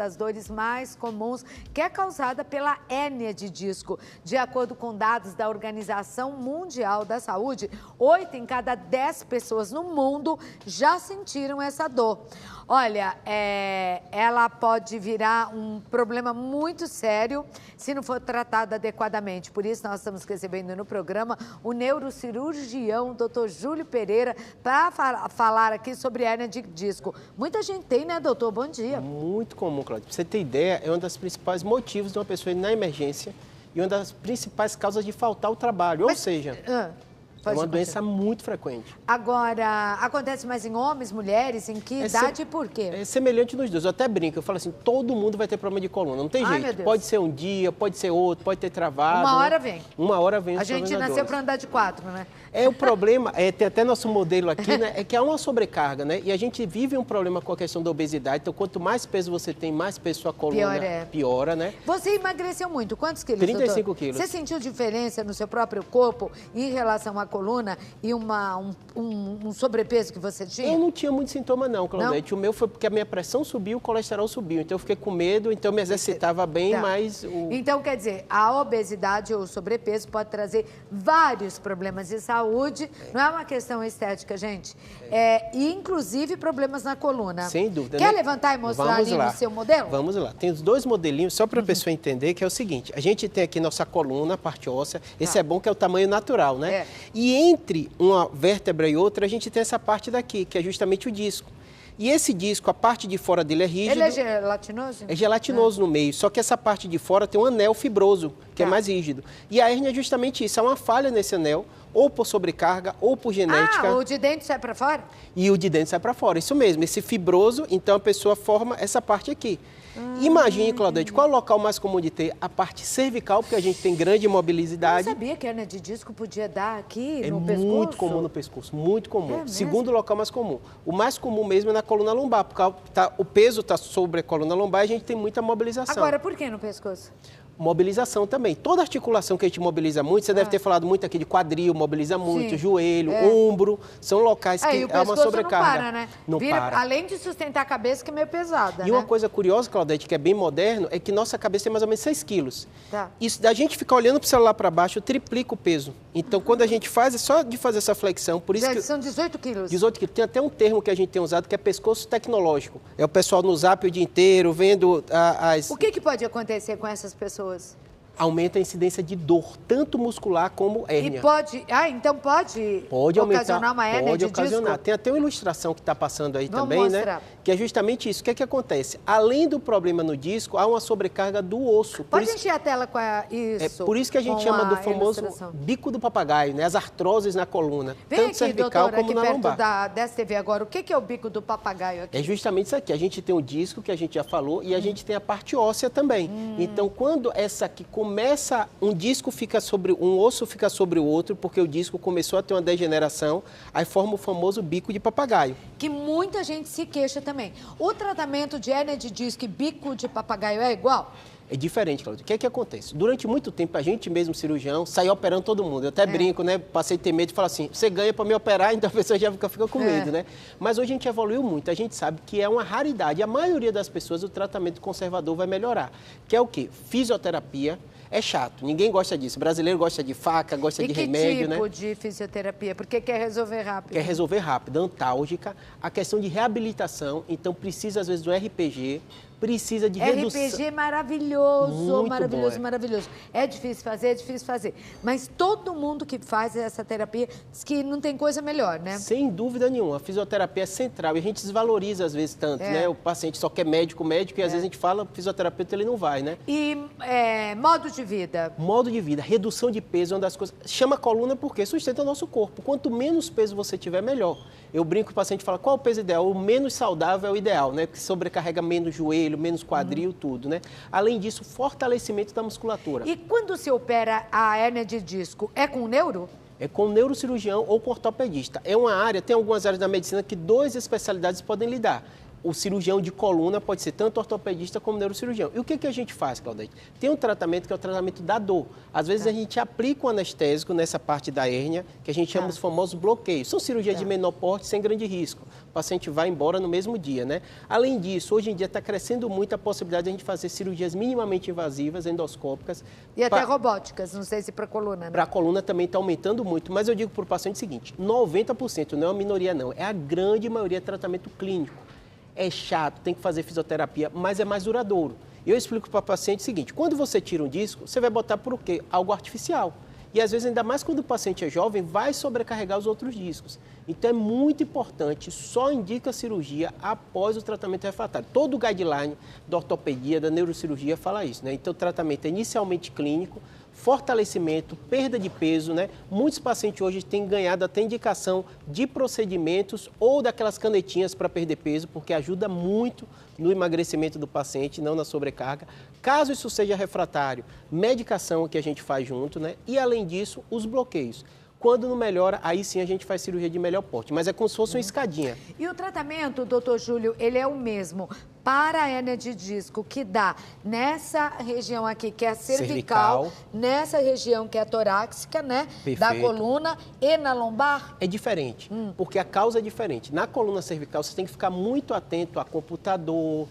das dores mais comuns, que é causada pela hérnia de disco. De acordo com dados da Organização Mundial da Saúde, 8 em cada 10 pessoas no mundo já sentiram essa dor. Olha, ela pode virar um problema muito sério se não for tratada adequadamente. Por isso, nós estamos recebendo no programa o neurocirurgião Dr. Júlio Pereira para falar aqui sobre hérnia de disco. Muita gente tem, né, doutor? Bom dia. Muito comum, Cláudia. Pra você ter ideia, é um dos principais motivos de uma pessoa ir na emergência e uma das principais causas de faltar o trabalho. Ou seja, é uma doença muito frequente. Agora, acontece mais em homens, mulheres, em que idade e por quê? É semelhante nos dois. Eu até brinco, eu falo assim, todo mundo vai ter problema de coluna, não tem jeito. Meu Deus. Pode ser um dia, pode ser outro, pode ter travado. Uma hora vem. Uma hora vem. A gente nasceu para andar de 4, né? O problema, tem até nosso modelo aqui, né? É que há uma sobrecarga, né? E a gente vive um problema com a questão da obesidade. Então, quanto mais peso você tem, mais peso sua coluna piora, né? Você emagreceu muito. Quantos quilos, 35 doutor? quilos. Você sentiu diferença no seu próprio corpo em relação à coluna e um sobrepeso que você tinha? Eu não tinha muito sintoma, não, Claudete. O meu foi porque a minha pressão subiu, o colesterol subiu. Então, eu fiquei com medo, então eu me exercitava bem, mas... Então, quer dizer, a obesidade ou o sobrepeso pode trazer vários problemas de saúde. Não é uma questão estética, gente. E, inclusive, problemas na coluna. Sem dúvida. Quer levantar e mostrar ali no seu modelo? Vamos lá. Tem os dois modelinhos, só para a pessoa entender, que é o seguinte. A gente tem aqui nossa coluna, a parte óssea. Esse é bom, que é o tamanho natural, né? E entre uma vértebra e outra, a gente tem essa parte daqui, que é justamente o disco. E esse disco, a parte de fora dele é rígido. Ele é gelatinoso? É gelatinoso no meio, só que essa parte de fora tem um anel fibroso, que é mais rígido. E a hérnia é justamente isso, é uma falha nesse anel, ou por sobrecarga, ou por genética. O de dentro sai para fora? E o de dentro sai para fora, isso mesmo. Esse fibroso, então a pessoa forma essa parte aqui. Imagine, Claudete, qual é o local mais comum de ter? A parte cervical, porque a gente tem grande mobilidade. Eu não sabia que a hérnia de disco podia dar aqui no pescoço? É muito comum no pescoço, muito comum. Segundo local mais comum. O mais comum mesmo é na coluna lombar, porque o peso está sobre a coluna lombar e a gente tem muita mobilização. Agora, por que no pescoço? Mobilização também. Toda articulação que a gente mobiliza muito, você deve ter falado muito aqui de quadril, mobiliza muito, joelho, ombro, são locais que há uma sobrecarga. Não para, né? Não para. Além de sustentar a cabeça, que é meio pesada, E uma coisa curiosa, Claudete, que é bem moderno, é que nossa cabeça tem mais ou menos 6 quilos. Isso, da gente ficar olhando para o celular para baixo, triplica o peso. Então, quando a gente faz, é só de fazer essa flexão, por isso que... São 18 quilos. 18 quilos. Tem até um termo que a gente tem usado, que é pescoço tecnológico. É o pessoal no Zap o dia inteiro, vendo as... O que pode acontecer com essas pessoas? Aumenta a incidência de dor, tanto muscular como hérnia. E pode... então pode ocasionar uma hérnia de disco? Tem até uma ilustração que está passando aí Vamos também, mostrar. né? Que é justamente isso. O que é que acontece? Além do problema no disco, há uma sobrecarga do osso. Pode encher a tela com isso. Por isso que a gente chama do famoso bico do papagaio, né? As artroses na coluna, tanto aqui, cervical como na lombar. Perto dessa TV agora, o que é o bico do papagaio aqui? É justamente isso aqui. A gente tem o disco, que a gente já falou, e a gente tem a parte óssea também. Então, quando essa aqui começa, um disco fica sobre, um osso fica sobre o outro, porque o disco começou a ter uma degeneração, aí forma o famoso bico de papagaio. Que muita gente se queixa também. O tratamento de hérnia de disco e bico de papagaio é igual? É diferente, Cláudia. O que é que acontece? Durante muito tempo, a gente mesmo, cirurgião, saiu operando todo mundo. Eu até brinco, né? Passei a ter medo de falar assim, você ganha para me operar, então a pessoa já fica com medo, né? Mas hoje a gente evoluiu muito. A gente sabe que é uma raridade. A maioria das pessoas, o tratamento conservador vai melhorar. Que é o quê? Fisioterapia. É chato, ninguém gosta disso. O brasileiro gosta de faca, gosta de remédio, né? E que tipo de fisioterapia? Porque quer resolver rápido. Quer resolver rápido, antálgica. A questão de reabilitação, então precisa às vezes do RPG, precisa de redução. RPG maravilhoso, muito maravilhoso, bom, maravilhoso. É difícil fazer. Mas todo mundo que faz essa terapia diz que não tem coisa melhor, né? Sem dúvida nenhuma. A fisioterapia é central e a gente desvaloriza às vezes tanto, né? O paciente só quer médico, e às vezes a gente fala, fisioterapeuta ele não vai, né? E modo de vida? Modo de vida, redução de peso é uma das coisas... Chama coluna porque sustenta o nosso corpo. Quanto menos peso você tiver, melhor. Eu brinco com o paciente e falo, qual é o peso ideal? O menos saudável é o ideal, né? Porque sobrecarrega menos joelho, menos quadril, tudo, né? Além disso, fortalecimento da musculatura. E quando se opera a hérnia de disco, é com neuro? É com neurocirurgião ou com ortopedista. É uma área, tem algumas áreas da medicina que 2 especialidades podem lidar. O cirurgião de coluna pode ser tanto ortopedista como neurocirurgião. E o que a gente faz, Claudete? Tem um tratamento que é o tratamento da dor. Às vezes a gente aplica um anestésico nessa parte da hérnia, que a gente chama os famosos bloqueios. São cirurgias de menor porte, sem grande risco. o paciente vai embora no mesmo dia, né? Além disso, hoje em dia está crescendo muito a possibilidade de a gente fazer cirurgias minimamente invasivas, endoscópicas. E até robóticas, não sei se para a coluna, né? Para a coluna também está aumentando muito, mas eu digo para o paciente o seguinte, 90%, não é uma minoria não, é a grande maioria tratamento clínico. É chato, tem que fazer fisioterapia, mas é mais duradouro. Eu explico para o paciente o seguinte, quando você tira um disco, você vai botar por quê? Algo artificial. E às vezes, ainda mais quando o paciente é jovem, vai sobrecarregar os outros discos. Então é muito importante, só indica cirurgia após o tratamento refratário. Todo o guideline da ortopedia, da neurocirurgia fala isso, né? Então o tratamento é inicialmente clínico, fortalecimento, perda de peso, né? Muitos pacientes hoje têm ganhado até indicação de procedimentos ou daquelas canetinhas para perder peso, porque ajuda muito no emagrecimento do paciente, não na sobrecarga. Caso isso seja refratário, medicação que a gente faz junto, né? E além disso, os bloqueios. Quando não melhora, aí sim a gente faz cirurgia de melhor porte, mas é como se fosse uma escadinha. E o tratamento, doutor Júlio, ele é o mesmo para a hérnia de disco que dá nessa região aqui, que é a cervical, nessa região que é a torácica, né? Perfeito. Da coluna e na lombar? É diferente, porque a causa é diferente. Na coluna cervical, você tem que ficar muito atento a computador.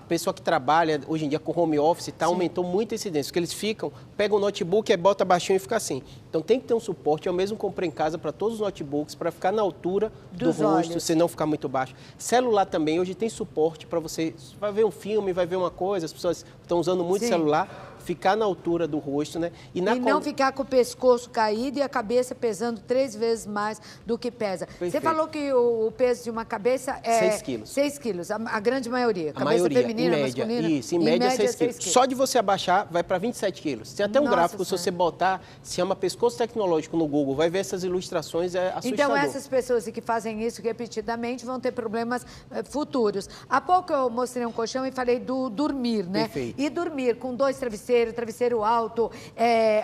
Pessoa que trabalha hoje em dia com home office, aumentou muito a incidência, porque eles pegam o notebook, bota baixinho e fica assim. Então tem que ter um suporte, eu mesmo comprei em casa para todos os notebooks, para ficar na altura do rosto, se não ficar muito baixo. Celular também, hoje tem suporte para você, vai ver um filme, vai ver uma coisa, as pessoas estão usando muito celular, ficar na altura do rosto, né? E não ficar com o pescoço caído e a cabeça pesando 3 vezes mais do que pesa. Perfeito. Você falou que o peso de uma cabeça é 6 quilos. 6 quilos, a grande maioria. A maioria, feminina, em média, masculina? Isso, em média 6 quilos. Só de você abaixar, vai para 27 quilos. Tem até um gráfico, se você botar, se chama pescoço tecnológico no Google, vai ver essas ilustrações, é assustador. Então, essas pessoas que fazem isso repetidamente vão ter problemas futuros. Há pouco eu mostrei um colchão e falei do dormir, né? Perfeito. E dormir com 2 travesseiros, travesseiro alto,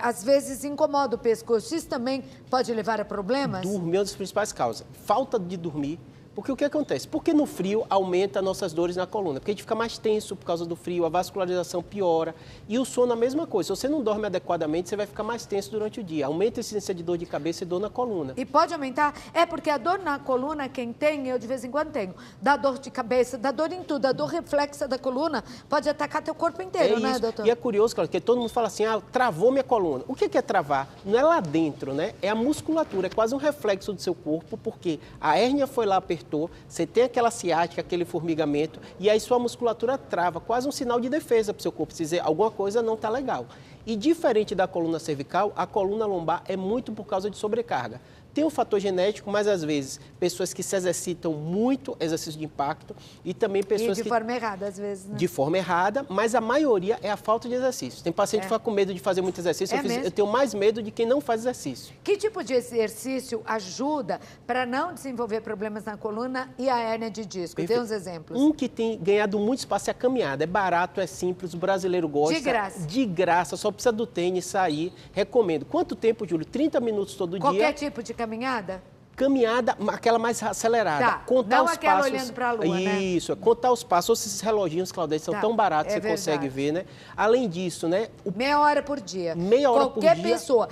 às vezes incomoda o pescoço. Isso também pode levar a problemas? Dormir é uma das principais causas. Falta de dormir. Porque o que acontece? Porque no frio aumenta nossas dores na coluna, porque a gente fica mais tenso por causa do frio, a vascularização piora. E o sono é a mesma coisa. Se você não dorme adequadamente, você vai ficar mais tenso durante o dia. Aumenta a incidência de dor de cabeça e dor na coluna. E pode aumentar? É porque a dor na coluna, quem tem, eu de vez em quando tenho, dá dor de cabeça, dá dor em tudo, a dor reflexa da coluna pode atacar teu corpo inteiro, né, doutor? E é curioso, claro, porque todo mundo fala assim, travou minha coluna. O que é travar? Não é lá dentro, né? É a musculatura, é quase um reflexo do seu corpo, porque a hérnia foi lá, apertou, você tem aquela ciática, aquele formigamento, e aí sua musculatura trava, quase um sinal de defesa para o seu corpo, se dizer alguma coisa não está legal. E diferente da coluna cervical, a coluna lombar é muito por causa de sobrecarga. Tem um fator genético, mas às vezes pessoas que se exercitam muito, exercício de impacto, e também pessoas de forma errada, às vezes, né? De forma errada, mas a maioria é a falta de exercício. Tem paciente que fica com medo de fazer muito exercício, eu tenho mais medo de quem não faz exercício. Que tipo de exercício ajuda para não desenvolver problemas na coluna e a hérnia de disco? Perfeito. Tem uns exemplos. Um que tem ganhado muito espaço é a caminhada. É barato, é simples, o brasileiro gosta. De graça. De graça, só precisa do tênis, sair. Recomendo. Quanto tempo, Júlio? 30 minutos todo dia. Qualquer tipo de caminhada? Caminhada, aquela mais acelerada. Tá, contar não os aquela passos. Olhando para a lua, Isso, contar os passos. Esses reloginhos, Claudete, são tão baratos, você consegue ver, né? Além disso, né? Meia hora por dia. Meia hora por dia.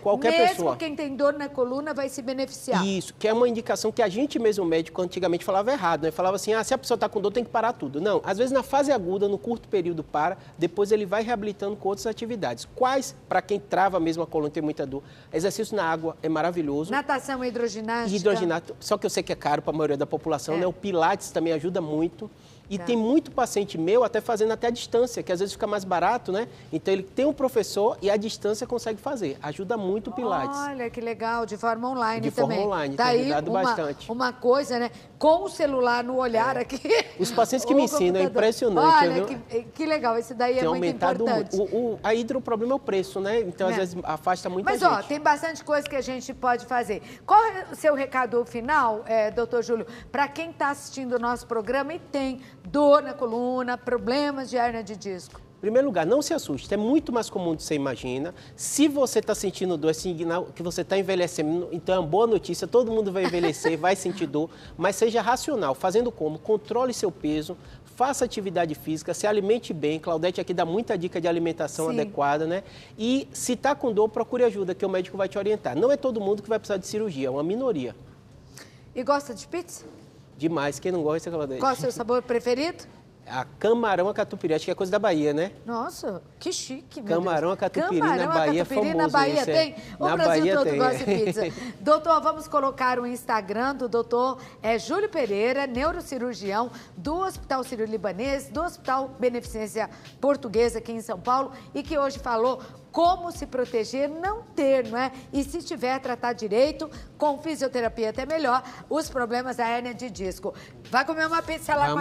Qualquer pessoa. Mesmo quem tem dor na coluna vai se beneficiar. Isso, que é uma indicação que a gente mesmo, médico, antigamente falava errado, né? Falava assim, se a pessoa está com dor, tem que parar tudo. Não, às vezes na fase aguda, no curto período para, depois ele vai reabilitando com outras atividades. Quais, para quem trava mesmo a coluna e tem muita dor? Exercício na água é maravilhoso. Natação e hidroginástica. Hidroginástica, só que eu sei que é caro para a maioria da população, né? O Pilates também ajuda muito. E tem muito paciente meu até fazendo até a distância, que às vezes fica mais barato, né? Então ele tem um professor e a distância consegue fazer. Ajuda muito o Pilates. Olha, que legal, de forma online também. De forma online, tá tem ajudado bastante. Uma coisa, né? Com o celular no olhar aqui. Os pacientes que me ensinam, é impressionante. Olha, que legal, esse daí é muito importante. A hidro, o problema é o preço, né? Então, às vezes, afasta muita gente. Mas, tem bastante coisa que a gente pode fazer. Qual é o seu recado final, doutor Júlio, para quem está assistindo o nosso programa e tem dor na coluna, problemas de hérnia de disco? Em primeiro lugar, não se assuste, é muito mais comum do que você imagina. Se você está sentindo dor, é sinal que você está envelhecendo, então é uma boa notícia, todo mundo vai envelhecer, vai sentir dor, mas seja racional, fazendo como? Controle seu peso, faça atividade física, se alimente bem, Claudete aqui dá muita dica de alimentação adequada, né? E se está com dor, procure ajuda, que o médico vai te orientar. Não é todo mundo que vai precisar de cirurgia, é uma minoria. E gosta de pizza? Demais. Quem não gosta, você Qual é o seu sabor preferido? A camarão a catupiry, acho que é coisa da Bahia, né? Nossa, que chique, meu Camarão Deus. a catupiry na Bahia é famoso. Na Bahia esse, tem? O na Brasil Bahia todo tem. gosta de pizza. Doutor, vamos colocar o Instagram do doutor Júlio Pereira, neurocirurgião do Hospital Sírio-Libanês, do Hospital Beneficência Portuguesa aqui em São Paulo e que hoje falou como se proteger, não ter, não é? E se tiver, tratar direito, com fisioterapia até melhor, os problemas da hérnia de disco. Vai comer uma pizza lá com a